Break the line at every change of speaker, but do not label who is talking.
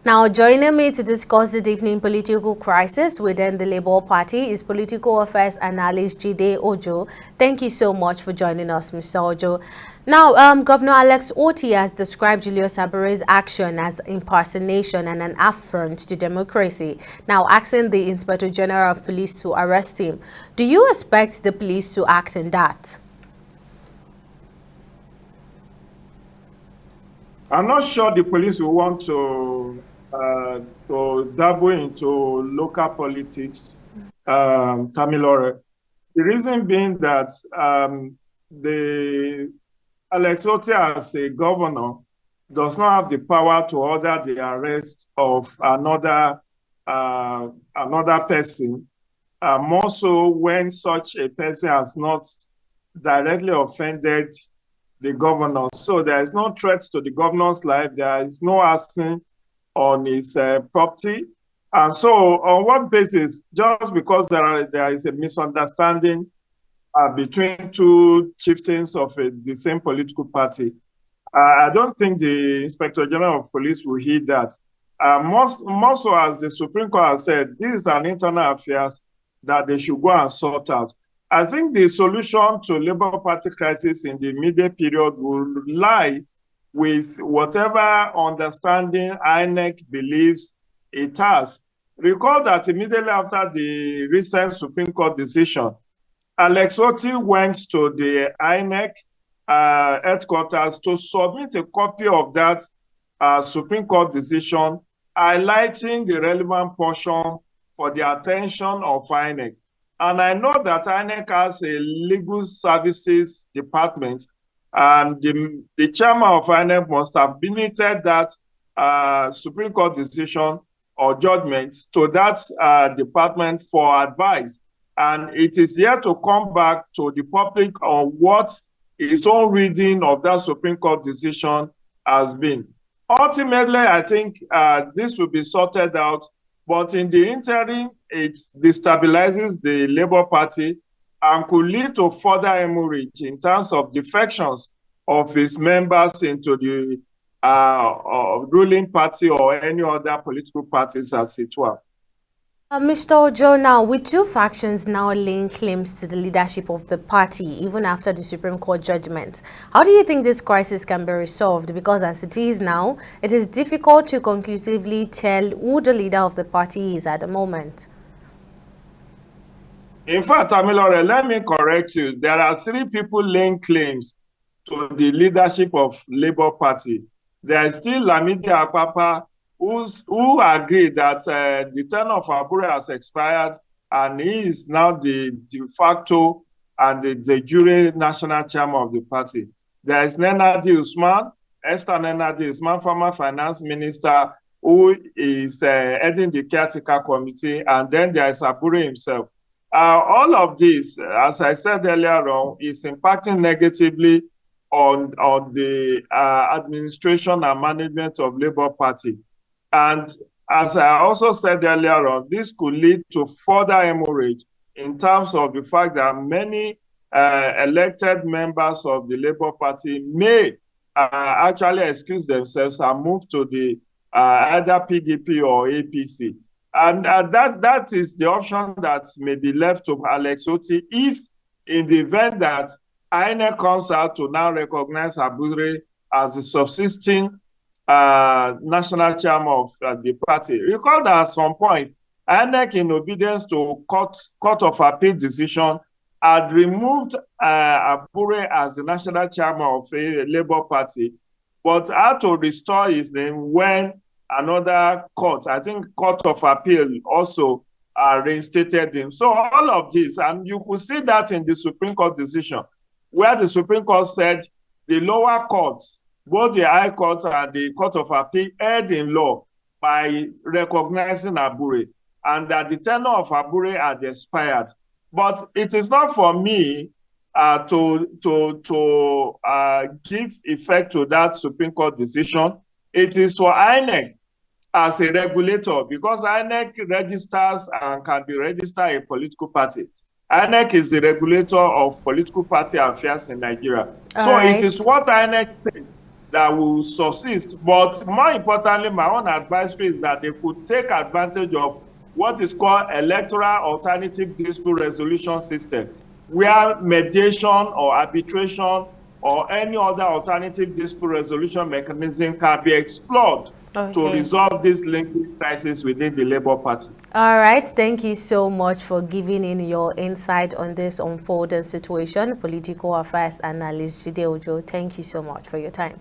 Now, joining me to discuss the deepening political crisis within the Labour Party is political affairs analyst Jide Ojo. Thank you so much for joining us, Mr. Ojo. Now, Governor Alex Otti has described Julius Abure's action as impersonation and an affront to democracy, now asking the Inspector General of Police to arrest him. Do you expect the police to act in that?
I'm not sure the police will want to dabble into local politics, Tamilore. The reason being that the Alex Otti as a governor does not have the power to order the arrest of another person, more so when such a person has not directly offended the governor. So there is no threat to the governor's life. There is no arson on his property. And so on what basis, just because there is a misunderstanding between two chieftains of the same political party, I don't think the Inspector General of Police will heed that. More so, as the Supreme Court has said, this is an internal affairs that they should go and sort out. I think the solution to Labour Party crisis in the immediate period will lie with whatever understanding INEC believes it has. Recall that immediately after the recent Supreme Court decision, Alex Otti went to the INEC headquarters to submit a copy of that Supreme Court decision, highlighting the relevant portion for the attention of INEC. And I know that INEC has a legal services department, and the chairman of INEC must have limited that Supreme Court decision or judgment to that department for advice. And it is yet to come back to the public on what his own reading of that Supreme Court decision has been. Ultimately, I think this will be sorted out. But in the interim, it destabilizes the Labour Party and could lead to further hemorrhage in terms of defections of its members into the ruling party or any other political parties as it were.
Mr. Ojo, now, with two factions now laying claims to the leadership of the party, even after the Supreme Court judgment, how do you think this crisis can be resolved? Because as it is now, it is difficult to conclusively tell who the leader of the party is at the moment.
In fact, Amilore, let me correct you. There are three people laying claims to the leadership of Labour Party. There is still Lamidi Apapa, who agreed that the term of Abure has expired and he is now the de facto and the jure national chairman of the party. There is Nenadi Usman, Esther Nenadi Usman, former finance minister, who is heading the caretaker committee, and then there is Abure himself. All of this, as I said earlier on, is impacting negatively on the administration and management of Labour Party. And as I also said earlier on, this could lead to further hemorrhage in terms of the fact that many elected members of the Labour Party may actually excuse themselves and move to the either PDP or APC. And that is the option that may be left to Alex Otti if, in the event that INEC comes out to now recognize Abure as the subsisting national chairman of the party. Recall that at some point, INEC, in obedience to Court of Appeal decision, had removed Abure as the national chairman of the Labour Party, but had to restore his name when another court, I think Court of Appeal, also reinstated him. So all of this, and you could see that in the Supreme Court decision, where the Supreme Court said the lower courts, both the High Court and the Court of Appeal, erred in law by recognizing Abure, and that the tenure of Abure had expired. But it is not for me to give effect to that Supreme Court decision. It is for INEC as a regulator, because INEC registers and can be registered a political party. INEC is the regulator of political party affairs in Nigeria. So it is what INEC says that will subsist. But more importantly, my own advisory is that they could take advantage of what is called electoral alternative dispute resolution system, where mediation or arbitration or any other alternative dispute resolution mechanism can be explored to
Okay.
resolve this linking crisis within the Labour Party.
All right. Thank you so much for giving in your insight on this unfolding situation. Political affairs analyst Jide Ojo, thank you so much for your time.